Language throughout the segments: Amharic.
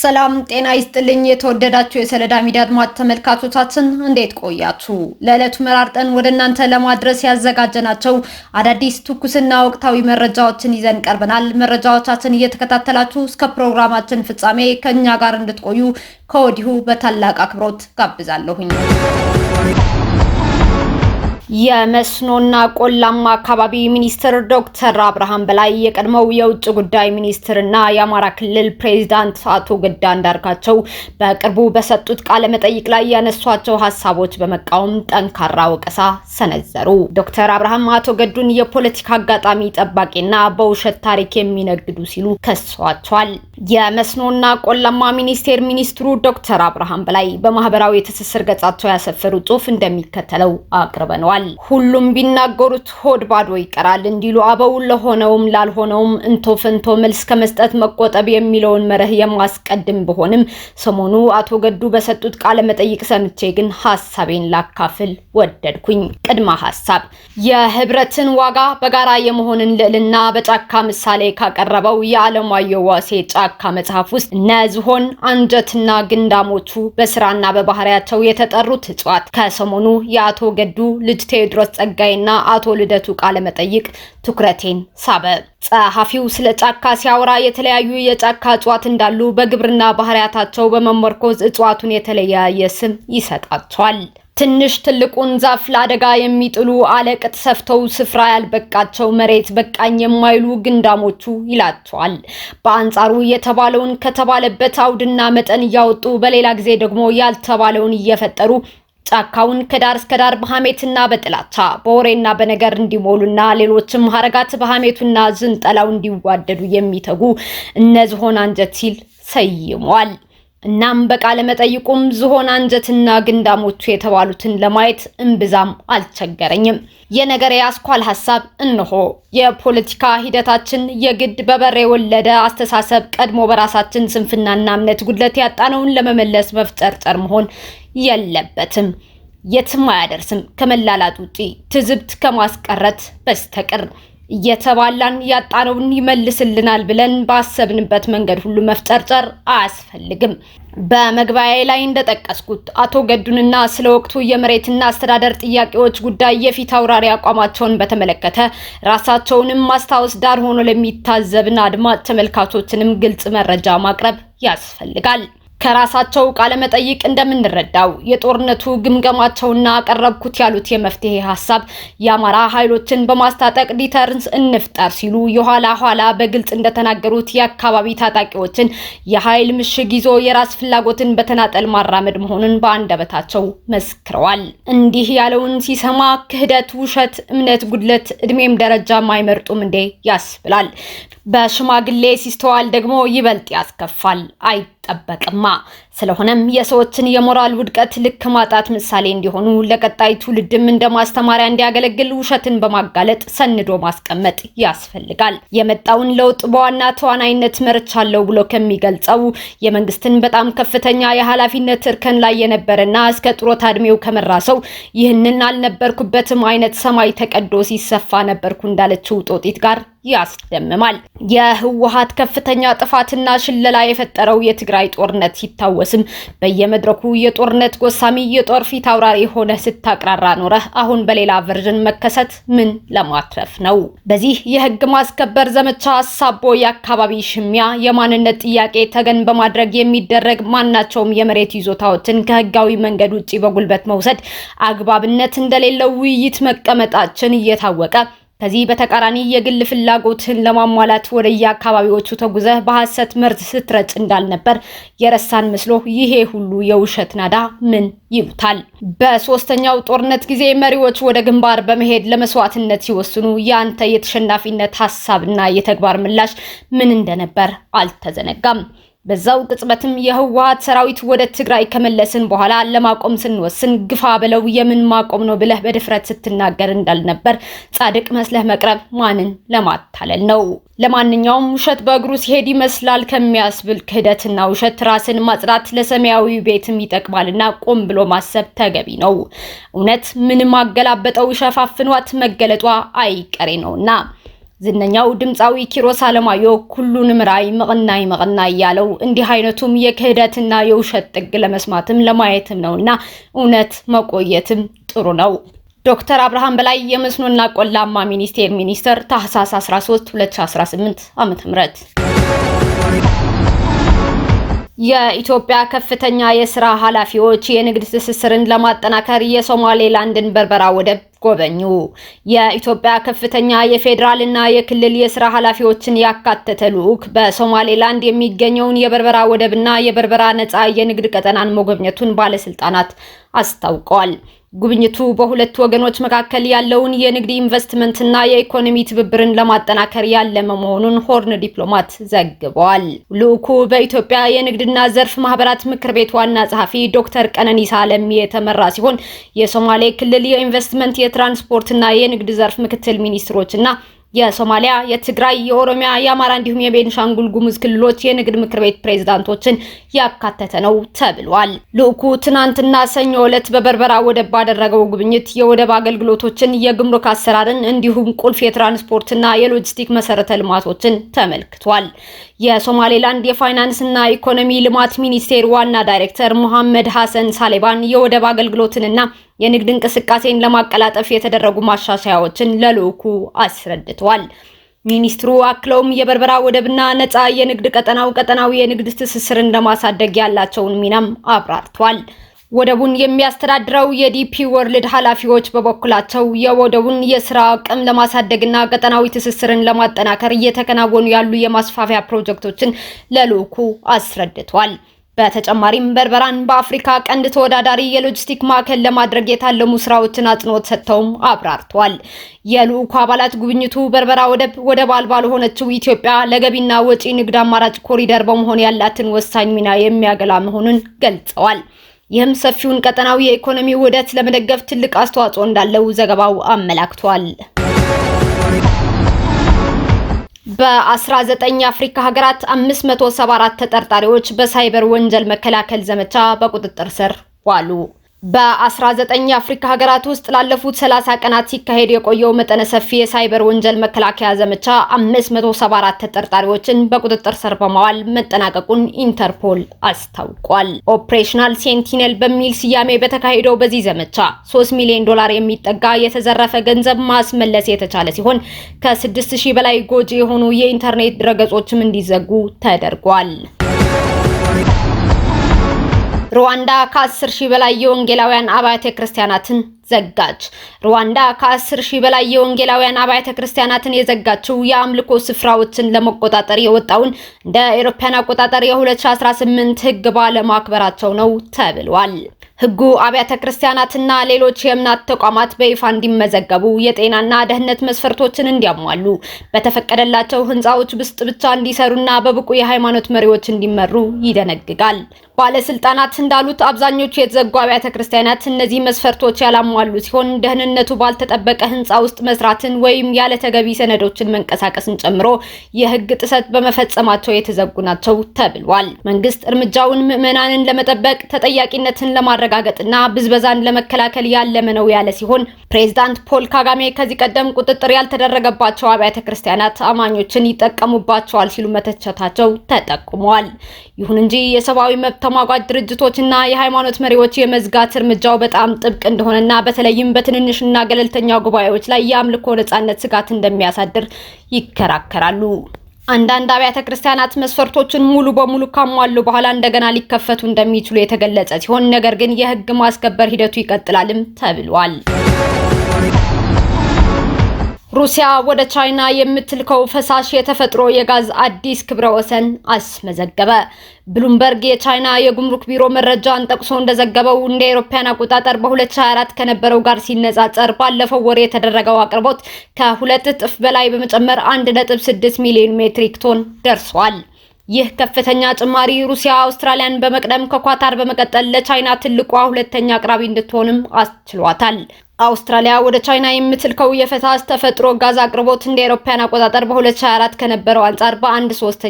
ሰላም ጤና ይስጥልኝ። የተወደዳችሁ የሰለዳ ሚዲያ አድማጭ ተመልካቾቻችን እንዴት ቆያችሁ? ለዕለቱ መራርጠን ወደ እናንተ ለማድረስ ያዘጋጀናቸው አዳዲስ ትኩስና ወቅታዊ መረጃዎችን ይዘን ቀርበናል። መረጃዎቻችን እየተከታተላችሁ እስከ ፕሮግራማችን ፍጻሜ ከኛ ጋር እንድትቆዩ ከወዲሁ በታላቅ አክብሮት ጋብዛለሁኝ። የመስኖና ቆላማ አካባቢ ሚኒስትር ዶክተር አብርሃም በላይ የቀድሞው የውጭ ጉዳይ ሚኒስትርና የአማራ ክልል ፕሬዝዳንት አቶ ገዱ አንዳርጋቸው በቅርቡ በሰጡት ቃለ መጠይቅ ላይ ያነሷቸው ሐሳቦች በመቃወም ጠንካራ ወቀሳ ሰነዘሩ። ዶክተር አብርሃም አቶ ገዱን የፖለቲካ አጋጣሚ ጠባቂና በውሸት ታሪክ የሚነግዱ ሲሉ ከሷቸዋል። የመስኖና ቆላማ ሚኒስትሩ ዶክተር አብርሃም በላይ በማህበራዊ ትስስር ገጻቸው ያሰፈሩ ጽሑፍ እንደሚከተለው አቅርበነዋል። ሁሉም ቢናገሩት ሆድ ባዶ ይቀራል እንዲሉ አበው ለሆነውም ላልሆነውም እንቶ ፈንቶ መልስ ከመስጠት መቆጠብ የሚለውን መርህ የማስቀድም ቢሆንም ሰሞኑ አቶ ገዱ በሰጡት ቃለ መጠይቅ ሰምቼ ግን ሐሳቤን ላካፍል ወደድኩኝ። ቅድመ ሐሳብ የህብረትን ዋጋ በጋራ የመሆንን ልዕልና በጫካ ምሳሌ ካቀረበው የዓለማየሁ ዋሴ ጫካ መጽሐፍ ውስጥ ዝሆን አንጀትና ግንዳሞቹ በስራና በባህሪያቸው የተጠሩት እጽዋት ከሰሞኑ የአቶ ገዱ ልጅ ቴዎድሮስ ጸጋይና አቶ ልደቱ ቃለ መጠይቅ ትኩረቴን ሳበ። ጸሐፊው ስለ ጫካ ሲያወራ የተለያዩ የጫካ እጽዋት እንዳሉ በግብርና ባህሪያታቸው በመመርኮዝ እጽዋቱን የተለያየ ስም ይሰጣቸዋል። ትንሽ ትልቁን ዛፍ ለአደጋ የሚጥሉ አለቅጥ ሰፍተው ስፍራ ያልበቃቸው መሬት በቃኝ የማይሉ ግንዳሞቹ ይላቸዋል። በአንጻሩ የተባለውን ከተባለበት አውድና መጠን እያወጡ በሌላ ጊዜ ደግሞ ያልተባለውን እየፈጠሩ ጫካውን ከዳር እስከ ዳር በሐሜትና በጥላቻ በወሬና በነገር እንዲሞሉና ሌሎችም ሐረጋት በሐሜቱና ዝንጠላው እንዲዋደዱ የሚተጉ ዝሆን አንጀት ሲል ሰይሟል። እናም በቃለ መጠይቁም ዝሆን አንጀትና ግንዳሞቹ የተባሉትን ለማየት እምብዛም አልቸገረኝም። የነገር ያስኳል ሐሳብ እንሆ። የፖለቲካ ሂደታችን የግድ በበር የወለደ አስተሳሰብ ቀድሞ በራሳችን ስንፍናና እምነት ጉድለት ያጣነውን ለመመለስ መፍጨርጨር መሆን የለበትም። የትም አያደርስም ከመላላጥ ውጪ ትዝብት ከማስቀረት በስተቀር። እየተባላን ያጣነውን ይመልስልናል ብለን ባሰብንበት መንገድ ሁሉ መፍጨርጨር አያስፈልግም። በመግቢያዬ ላይ እንደጠቀስኩት አቶ ገዱንና ስለ ወቅቱ የመሬትና አስተዳደር ጥያቄዎች ጉዳይ የፊት አውራሪ አቋማቸውን በተመለከተ ራሳቸውንም ማስታወስ ዳር ሆኖ ለሚታዘብን አድማጭ ተመልካቾችንም ግልጽ መረጃ ማቅረብ ያስፈልጋል። ከራሳቸው ቃለ መጠይቅ እንደምንረዳው የጦርነቱ ግምገማቸውና አቀረብኩት ያሉት የመፍትሄ ሐሳብ የአማራ ኃይሎችን በማስታጠቅ ዲተርንስ እንፍጠር ሲሉ የኋላ በግልጽ እንደተናገሩት የአካባቢ ታጣቂዎችን የኃይል ምሽግ ይዞ የራስ ፍላጎትን በተናጠል ማራመድ መሆኑን በአንደበታቸው መስክረዋል። እንዲህ ያለውን ሲሰማ ክህደት፣ ውሸት፣ እምነት ጉድለት እድሜም ደረጃም አይመርጡም እንዴ ያስብላል። በሽማግሌ ሲስተዋል ደግሞ ይበልጥ ያስከፋል። አይጠበቅማ። ስለሆነም የሰዎችን የሞራል ውድቀት ልክ ማጣት ምሳሌ እንዲሆኑ ለቀጣይ ትውልድም እንደ ማስተማሪያ እንዲያገለግል ውሸትን በማጋለጥ ሰንዶ ማስቀመጥ ያስፈልጋል። የመጣውን ለውጥ በዋና ተዋናይነት መርቻለሁ ብሎ ከሚገልጸው የመንግስትን በጣም ከፍተኛ የኃላፊነት እርከን ላይ የነበረና እስከ ጡረታ እድሜው ከመራሰው ይህንን አልነበርኩበትም አይነት ሰማይ ተቀዶ ሲሰፋ ነበርኩ እንዳለችው ጦጢት ጋር ያስደምማል። የህወሓት ከፍተኛ ጥፋትና ሽለላ የፈጠረው የትግራይ ጦርነት ሲታወስም በየመድረኩ የጦርነት ጎሳሚ የጦር ፊት አውራሪ ሆነ ስታቅራራ ኖረህ አሁን በሌላ ቨርዥን መከሰት ምን ለማትረፍ ነው? በዚህ የህግ ማስከበር ዘመቻ ሳቦ የአካባቢ ሽሚያ የማንነት ጥያቄ ተገን በማድረግ የሚደረግ ማናቸውም የመሬት ይዞታዎችን ከህጋዊ መንገድ ውጪ በጉልበት መውሰድ አግባብነት እንደሌለው ውይይት መቀመጣችን እየታወቀ ከዚህ በተቃራኒ የግል ፍላጎትን ለማሟላት ወደ የአካባቢዎቹ ተጉዘህ በሐሰት መርዝ ስትረጭ እንዳልነበር የረሳን መስሎ ይሄ ሁሉ የውሸት ናዳ ምን ይሉታል? በሶስተኛው ጦርነት ጊዜ መሪዎች ወደ ግንባር በመሄድ ለመስዋዕትነት ሲወስኑ ያንተ የተሸናፊነት ሐሳብና የተግባር ምላሽ ምን እንደነበር አልተዘነጋም። በዛው ቅጽበትም የህወሓት ሰራዊት ወደ ትግራይ ከመለስን በኋላ ለማቆም ስንወስን ግፋ ብለው የምን ማቆም ነው ብለህ በድፍረት ስትናገር እንዳልነበር ጻድቅ መስለህ መቅረብ ማንን ለማታለል ነው? ለማንኛውም ውሸት በእግሩ ሲሄድ ይመስላል ከሚያስብል ክህደትና ውሸት ራስን ማጽዳት ለሰማያዊ ቤትም ይጠቅማልና ቆም ብሎ ማሰብ ተገቢ ነው። እውነት ምንም አገላበጠው ሸፋፍኗት መገለጧ አይቀሬ ነውና ዝነኛው ድምፃዊ ኪሮስ አለማየሁ ሁሉንም ራይ መቅናይ ያለው እንዲህ አይነቱም የክህደትና የውሸት ጥግ ለመስማትም ለማየትም ነውና እውነት መቆየትም ጥሩ ነው። ዶክተር አብርሃም በላይ የመስኖና ቆላማ ሚኒስተር ታህሳስ 13 2018 ዓ.ም። የኢትዮጵያ ከፍተኛ የሥራ ኃላፊዎች የንግድ ትስስርን ለማጠናከር የሶማሌላንድን በርበራ ወደብ ጎበኙ። የኢትዮጵያ ከፍተኛ የፌዴራልና የክልል የሥራ ኃላፊዎችን ያካተተ ልዑክ በሶማሌላንድ የሚገኘውን የበርበራ ወደብና የበርበራ ነፃ የንግድ ቀጠናን መጎብኘቱን ባለስልጣናት አስታውቀዋል። ጉብኝቱ በሁለቱ ወገኖች መካከል ያለውን የንግድ ኢንቨስትመንትና የኢኮኖሚ ትብብርን ለማጠናከር ያለመ መሆኑን ሆርን ዲፕሎማት ዘግቧል። ልዑኩ በኢትዮጵያ የንግድና ዘርፍ ማህበራት ምክር ቤት ዋና ጸሐፊ ዶክተር ቀነኒሳ አለሚ የተመራ ሲሆን የሶማሌ ክልል የኢንቨስትመንት የትራንስፖርትና የንግድ ዘርፍ ምክትል ሚኒስትሮችና የሶማሊያ፣ የትግራይ፣ የኦሮሚያ፣ የአማራ እንዲሁም የቤንሻንጉል ጉሙዝ ክልሎች የንግድ ምክር ቤት ፕሬዝዳንቶችን ያካተተ ነው ተብሏል። ልዑኩ ትናንትና ሰኞ ዕለት በበርበራ ወደብ ባደረገው ጉብኝት የወደብ አገልግሎቶችን፣ የጉምሩክ አሰራርን እንዲሁም ቁልፍ የትራንስፖርትና የሎጂስቲክ መሰረተ ልማቶችን ተመልክቷል። የሶማሌላንድ የፋይናንስና ኢኮኖሚ ልማት ሚኒስቴር ዋና ዳይሬክተር ሙሐመድ ሐሰን ሳሌባን የወደብ አገልግሎትንና የንግድ እንቅስቃሴን ለማቀላጠፍ የተደረጉ ማሻሻያዎችን ለልዑኩ አስረድተዋል። ሚኒስትሩ አክለውም የበርበራ ወደብና ነፃ የንግድ ቀጠናዊ የንግድ ትስስርን ለማሳደግ ያላቸውን ሚናም አብራርተዋል። ወደቡን የሚያስተዳድረው የዲፒ ወርልድ ኃላፊዎች በበኩላቸው የወደቡን የሥራ አቅም ለማሳደግና ቀጠናዊ ትስስርን ለማጠናከር እየተከናወኑ ያሉ የማስፋፊያ ፕሮጀክቶችን ለልዑኩ አስረድተዋል። በተጨማሪም በርበራን በአፍሪካ ቀንድ ተወዳዳሪ የሎጂስቲክ ማዕከል ለማድረግ የታለሙ ስራዎችን አጽንኦት ሰጥተውም አብራርተዋል። የልዑኩ አባላት ጉብኝቱ በርበራ ወደብ አልባ ለሆነችው ኢትዮጵያ ለገቢና ወጪ ንግድ አማራጭ ኮሪደር በመሆን ያላትን ወሳኝ ሚና የሚያገላ መሆኑን ገልጸዋል። ይህም ሰፊውን ቀጠናዊ የኢኮኖሚ ውህደት ለመደገፍ ትልቅ አስተዋጽኦ እንዳለው ዘገባው አመላክቷል። በ19 የአፍሪካ ሀገራት 574 ተጠርጣሪዎች በሳይበር ወንጀል መከላከል ዘመቻ በቁጥጥር ስር ዋሉ። በ19 የአፍሪካ ሀገራት ውስጥ ላለፉት 30 ቀናት ሲካሄድ የቆየው መጠነ ሰፊ የሳይበር ወንጀል መከላከያ ዘመቻ 574 ተጠርጣሪዎችን በቁጥጥር ስር በማዋል መጠናቀቁን ኢንተርፖል አስታውቋል። ኦፕሬሽናል ሴንቲነል በሚል ስያሜ በተካሄደው በዚህ ዘመቻ $3 ሚሊዮን የሚጠጋ የተዘረፈ ገንዘብ ማስመለስ የተቻለ ሲሆን ከ6000 በላይ ጎጂ የሆኑ የኢንተርኔት ድረገጾችም እንዲዘጉ ተደርጓል። ሩዋንዳ ከ10,000 በላይ የወንጌላውያን አብያተ ክርስቲያናትን ዘጋች። ሩዋንዳ ከ10,000 በላይ የወንጌላውያን አብያተ ክርስቲያናትን የዘጋችው የአምልኮ ስፍራዎችን ለመቆጣጠር የወጣውን እንደ አውሮፓውያን አቆጣጠር የ2018 ሕግ ባለማክበራቸው ነው ተብሏል። ሕጉ አብያተ ክርስቲያናትና ሌሎች የእምነት ተቋማት በይፋ እንዲመዘገቡ፣ የጤናና ደህንነት መስፈርቶችን እንዲያሟሉ፣ በተፈቀደላቸው ህንጻዎች ውስጥ ብቻ እንዲሰሩና በብቁ የሃይማኖት መሪዎች እንዲመሩ ይደነግጋል። ባለስልጣናት እንዳሉት አብዛኞቹ የተዘጉ አብያተ ክርስቲያናት እነዚህ መስፈርቶች ያላሟሉ ሲሆን ደህንነቱ ባልተጠበቀ ህንጻ ውስጥ መስራትን ወይም ያለ ተገቢ ሰነዶችን መንቀሳቀስን ጨምሮ የህግ ጥሰት በመፈጸማቸው የተዘጉ ናቸው ተብሏል። መንግስት እርምጃውን ምዕመናንን ለመጠበቅ ተጠያቂነትን ለማረጋገጥና ብዝበዛን ለመከላከል ያለመ ነው ያለ ሲሆን ፕሬዝዳንት ፖል ካጋሜ ከዚህ ቀደም ቁጥጥር ያልተደረገባቸው አብያተ ክርስቲያናት አማኞችን ይጠቀሙባቸዋል ሲሉ መተቸታቸው ተጠቁመዋል። ይሁን እንጂ የሰብአዊ መብት ተሟጋች ድርጅቶችና የሃይማኖት መሪዎች የመዝጋት እርምጃው በጣም ጥብቅ እንደሆነና በተለይም በትንንሽና ገለልተኛ ጉባኤዎች ላይ የአምልኮ ነጻነት ስጋት እንደሚያሳድር ይከራከራሉ። አንዳንድ አብያተ ክርስቲያናት መስፈርቶችን ሙሉ በሙሉ ካሟሉ በኋላ እንደገና ሊከፈቱ እንደሚችሉ የተገለጸ ሲሆን ነገር ግን የህግ ማስከበር ሂደቱ ይቀጥላልም ተብሏል። ሩሲያ ወደ ቻይና የምትልከው ፈሳሽ የተፈጥሮ የጋዝ አዲስ ክብረ ወሰን አስመዘገበ። ብሉምበርግ የቻይና የጉምሩክ ቢሮ መረጃን ጠቅሶ እንደዘገበው እንደ አውሮፓውያን አቆጣጠር በ2024 ከነበረው ጋር ሲነጻጸር ባለፈው ወር የተደረገው አቅርቦት ከ2 እጥፍ በላይ በመጨመር 1.6 ሚሊዮን ሜትሪክ ቶን ደርሷል። ይህ ከፍተኛ ጭማሪ ሩሲያ አውስትራሊያን በመቅደም ከኳታር በመቀጠል ለቻይና ትልቋ ሁለተኛ አቅራቢ እንድትሆንም አስችሏታል። አውስትራሊያ ወደ ቻይና የምትልከው የፈሳሽ ተፈጥሮ ጋዝ አቅርቦት እንደ አውሮፓውያን አቆጣጠር በ2024 ከነበረው አንጻር በ1/3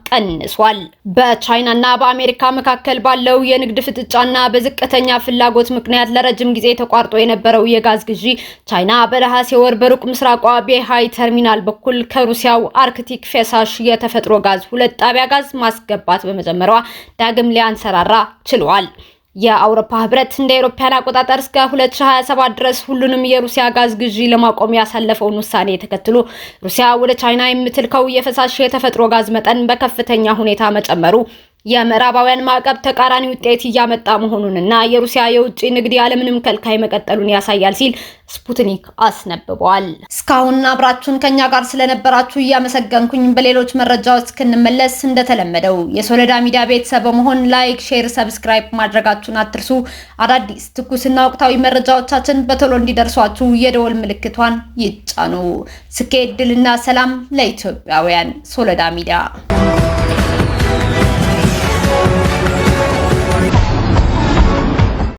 ቀንሷል። በቻይናና በአሜሪካ መካከል ባለው የንግድ ፍጥጫና በዝቅተኛ ፍላጎት ምክንያት ለረጅም ጊዜ ተቋርጦ የነበረው የጋዝ ግዢ ቻይና በነሐሴ ወር በሩቅ ምስራቋ ቤሃይ ተርሚናል በኩል ከሩሲያው አርክቲክ ፈሳሽ የተፈጥሮ ጋዝ 2 ጣቢያ ጋዝ ማስገባት በመጀመሯ ዳግም ሊያንሰራራ ችሏል። የአውሮፓ ህብረት እንደ አውሮፓውያን አቆጣጠር እስከ 2027 ድረስ ሁሉንም የሩሲያ ጋዝ ግዢ ለማቆም ያሳለፈውን ውሳኔ ተከትሎ ሩሲያ ወደ ቻይና የምትልከው የፈሳሽ የተፈጥሮ ጋዝ መጠን በከፍተኛ ሁኔታ መጨመሩ የምዕራባውያን ማዕቀብ ተቃራኒ ውጤት እያመጣ መሆኑንና የሩሲያ የውጭ ንግድ ያለምንም ከልካይ መቀጠሉን ያሳያል ሲል ስፑትኒክ አስነብቧል። እስካሁን አብራችሁን ከኛ ጋር ስለነበራችሁ እያመሰገንኩኝ በሌሎች መረጃዎች እስክንመለስ እንደተለመደው የሶለዳ ሚዲያ ቤተሰብ በመሆን ላይክ፣ ሼር፣ ሰብስክራይብ ማድረጋችሁን አትርሱ። አዳዲስ ትኩስና ወቅታዊ መረጃዎቻችን በቶሎ እንዲደርሷችሁ የደወል ምልክቷን ይጫኑ። ስኬት፣ ድልና ሰላም ለኢትዮጵያውያን። ሶለዳ ሚዲያ